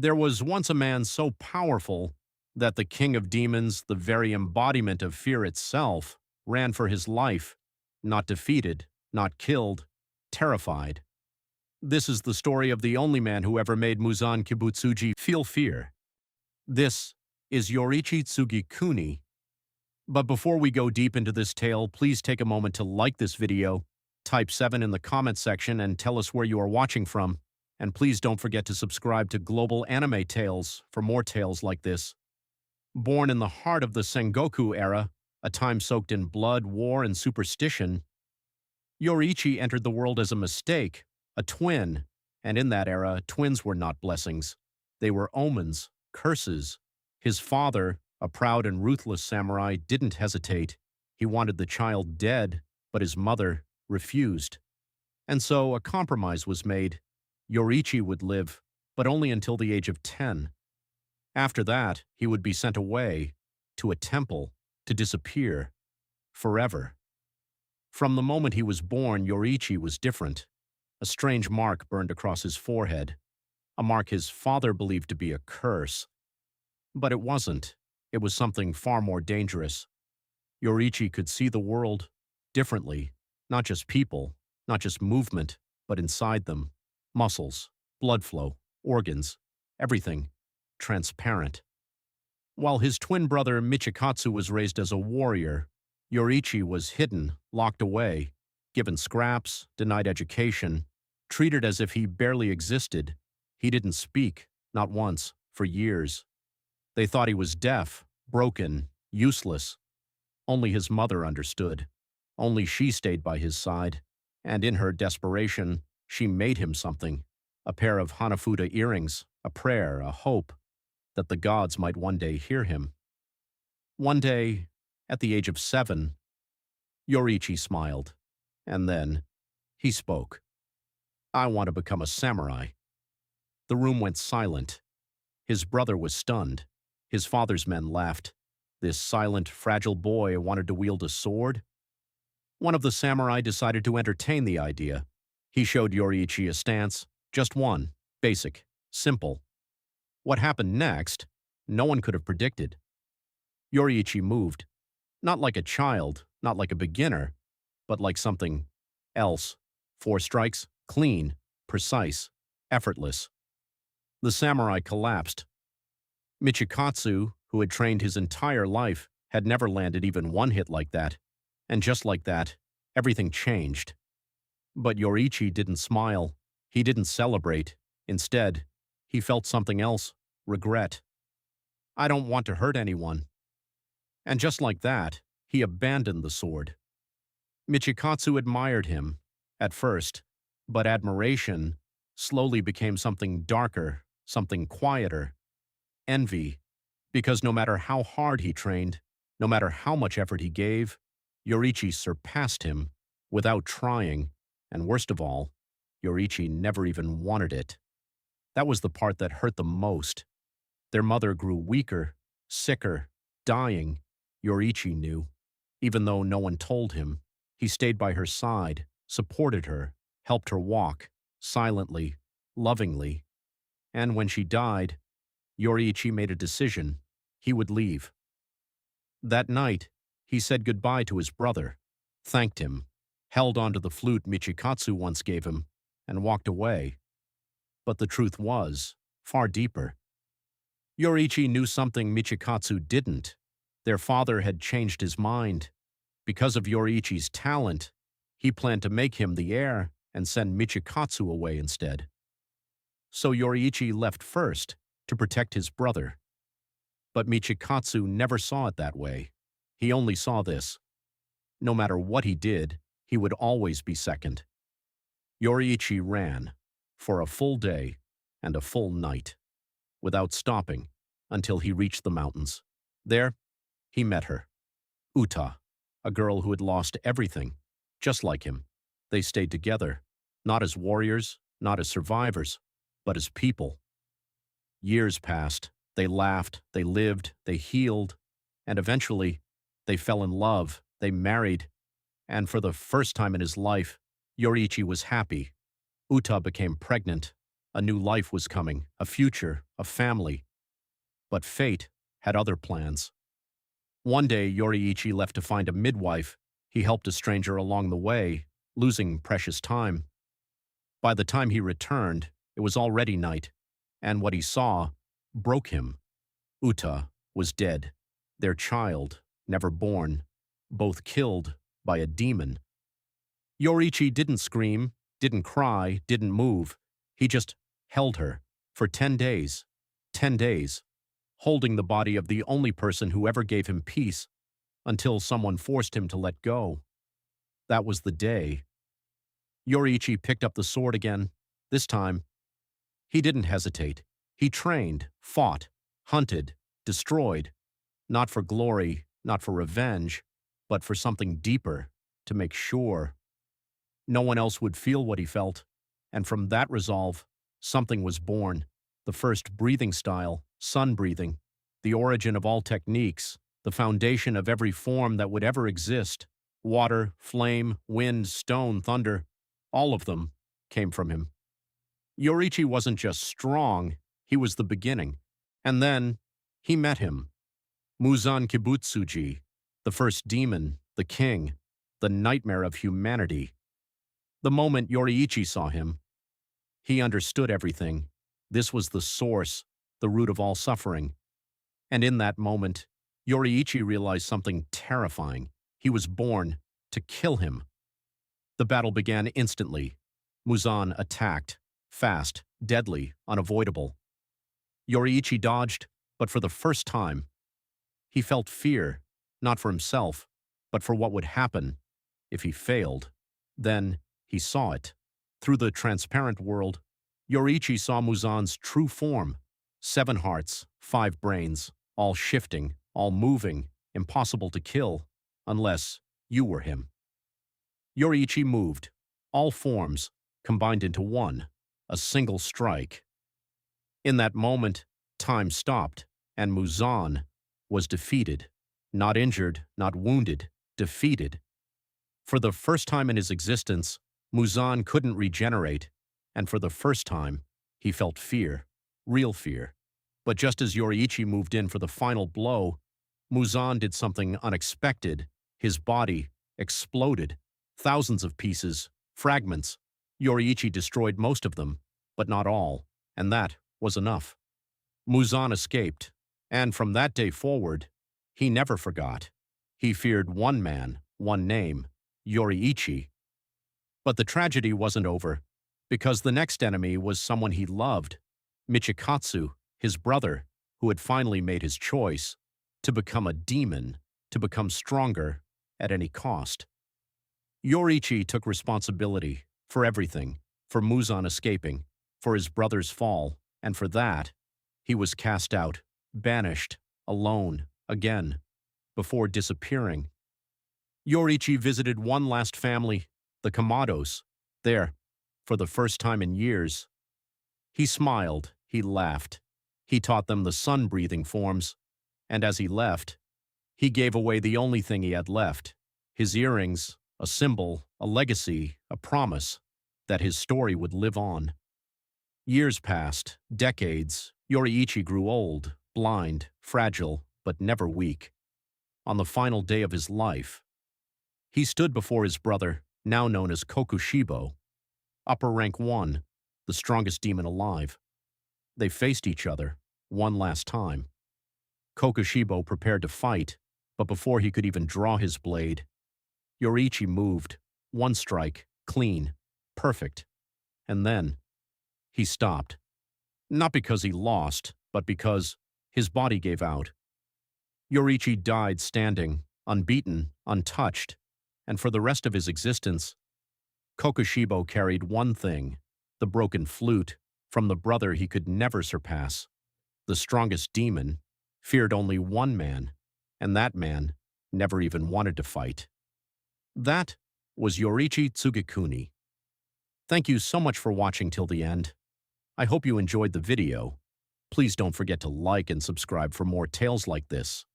There was once a man so powerful that the king of demons, the very embodiment of fear itself, ran for his life, not defeated, not killed, terrified. This is the story of the only man who ever made Muzan Kibutsuji feel fear. This is Yoriichi Tsugikuni. But before we go deep into this tale, please take a moment to like this video, type 7 in the comment section and tell us where you are watching from, and please don't forget to subscribe to Global Anime Tales for more tales like this. Born in the heart of the Sengoku era, a time soaked in blood, war, and superstition, Yoriichi entered the world as a mistake, a twin, and in that era, twins were not blessings. They were omens, curses. His father, a proud and ruthless samurai, didn't hesitate. He wanted the child dead, but his mother refused. And so a compromise was made. Yoriichi would live, but only until the age of 10. After that, he would be sent away to a temple to disappear forever. From the moment he was born, Yoriichi was different. A strange mark burned across his forehead, a mark his father believed to be a curse. But it wasn't. It was something far more dangerous. Yoriichi could see the world differently, not just people, not just movement, but inside them. Muscles, blood flow, organs, everything transparent. While his twin brother Michikatsu was raised as a warrior, Yoriichi was hidden, locked away, given scraps, denied education, treated as if he barely existed. He didn't speak, not once, for years. They thought he was deaf, broken, useless. Only his mother understood. Only she stayed by his side, and in her desperation, she made him something. A pair of Hanafuda earrings, a prayer, a hope, that the gods might one day hear him. One day, at the age of 7, Yoriichi smiled, and then he spoke. "I want to become a samurai." The room went silent. His brother was stunned. His father's men laughed. This silent, fragile boy wanted to wield a sword? One of the samurai decided to entertain the idea. He showed Yoriichi a stance, just one, basic, simple. What happened next, no one could have predicted. Yoriichi moved, not like a child, not like a beginner, but like something else. 4 strikes, clean, precise, effortless. The samurai collapsed. Michikatsu, who had trained his entire life, had never landed even one hit like that. And just like that, everything changed. But Yoriichi didn't smile. He didn't celebrate. Instead, he felt something else, regret. "I don't want to hurt anyone." And just like that, he abandoned the sword. Michikatsu admired him, at first, but admiration slowly became something darker, something quieter. Envy, because no matter how hard he trained, no matter how much effort he gave, Yoriichi surpassed him without trying, and worst of all, Yoriichi never even wanted it. That was the part that hurt the most. Their mother grew weaker, sicker, dying. Yoriichi knew. Even though no one told him, he stayed by her side, supported her, helped her walk, silently, lovingly. And when she died, Yoriichi made a decision. He would leave. That night, he said goodbye to his brother, thanked him, held onto the flute Michikatsu once gave him, and walked away. But the truth was far deeper. Yoriichi knew something Michikatsu didn't. Their father had changed his mind. Because of Yoriichi's talent, he planned to make him the heir and send Michikatsu away instead. So Yoriichi left first to protect his brother. But Michikatsu never saw it that way. He only saw this. No matter what he did, he would always be second. Yoriichi ran for a full day and a full night, without stopping, until he reached the mountains. There, he met her. Uta, a girl who had lost everything, just like him. They stayed together, not as warriors, not as survivors, but as people. Years passed. They laughed, they lived, they healed, and eventually, they fell in love, they married, and for the first time in his life, Yoriichi was happy. Uta became pregnant. A new life was coming, a future, a family. But fate had other plans. One day, Yoriichi left to find a midwife. He helped a stranger along the way, losing precious time. By the time he returned, it was already night, and what he saw broke him. Uta was dead, their child, never born, both killed by a demon. Yoriichi didn't scream, didn't cry, didn't move. He just held her for 10 days. 10 days, holding the body of the only person who ever gave him peace until someone forced him to let go. That was the day. Yoriichi picked up the sword again. This time, he didn't hesitate. He trained, fought, hunted, destroyed, not for glory, not for revenge, but for something deeper, to make sure no one else would feel what he felt. And from that resolve, something was born. The first breathing style, sun breathing, the origin of all techniques, the foundation of every form that would ever exist. Water, flame, wind, stone, thunder, all of them came from him. Yoriichi wasn't just strong, he was the beginning. And then he met him. Muzan Kibutsuji, the first demon, the king, the nightmare of humanity. The moment Yoriichi saw him, he understood everything. This was the source, the root of all suffering. And in that moment, Yoriichi realized something terrifying. He was born to kill him. The battle began instantly. Muzan attacked, fast, deadly, unavoidable. Yoriichi dodged, but for the first time, he felt fear, not for himself, but for what would happen if he failed. Then he saw it. Through the transparent world, Yoriichi saw Muzan's true form. 7 hearts, 5 brains, all shifting, all moving, impossible to kill, unless you were him. Yoriichi moved, all forms combined into one, a single strike. In that moment, time stopped, and Muzan was defeated. Not injured, not wounded, defeated. For the first time in his existence, Muzan couldn't regenerate, and for the first time, he felt fear, real fear. But just as Yoriichi moved in for the final blow, Muzan did something unexpected. His body exploded. Thousands of pieces, fragments. Yoriichi destroyed most of them, but not all, and that was enough. Muzan escaped, and from that day forward, he never forgot. He feared one man, one name, Yoriichi. But the tragedy wasn't over, because the next enemy was someone he loved, Michikatsu, his brother, who had finally made his choice to become a demon, to become stronger at any cost. Yoriichi took responsibility for everything, for Muzan escaping, for his brother's fall, and for that, he was cast out, banished, alone, again, before disappearing. Yoriichi visited one last family, the Kamados, there, for the first time in years. He smiled, he laughed. He taught them the sun-breathing forms, and as he left, he gave away the only thing he had left, his earrings, a symbol, a legacy, a promise that his story would live on. Years passed, decades. Yoriichi grew old, blind, fragile, but never weak. On the final day of his life, he stood before his brother, now known as Kokushibo, upper rank 1, the strongest demon alive. They faced each other, one last time. Kokushibo prepared to fight, but before he could even draw his blade, Yoriichi moved, one strike, clean, perfect. And then, he stopped. Not because he lost, but because his body gave out. Yoriichi died standing, unbeaten, untouched, and for the rest of his existence, Kokushibo carried one thing, the broken flute, from the brother he could never surpass. The strongest demon feared only one man, and that man never even wanted to fight. That was Yoriichi Tsugikuni. Thank you so much for watching till the end. I hope you enjoyed the video. Please don't forget to like and subscribe for more tales like this.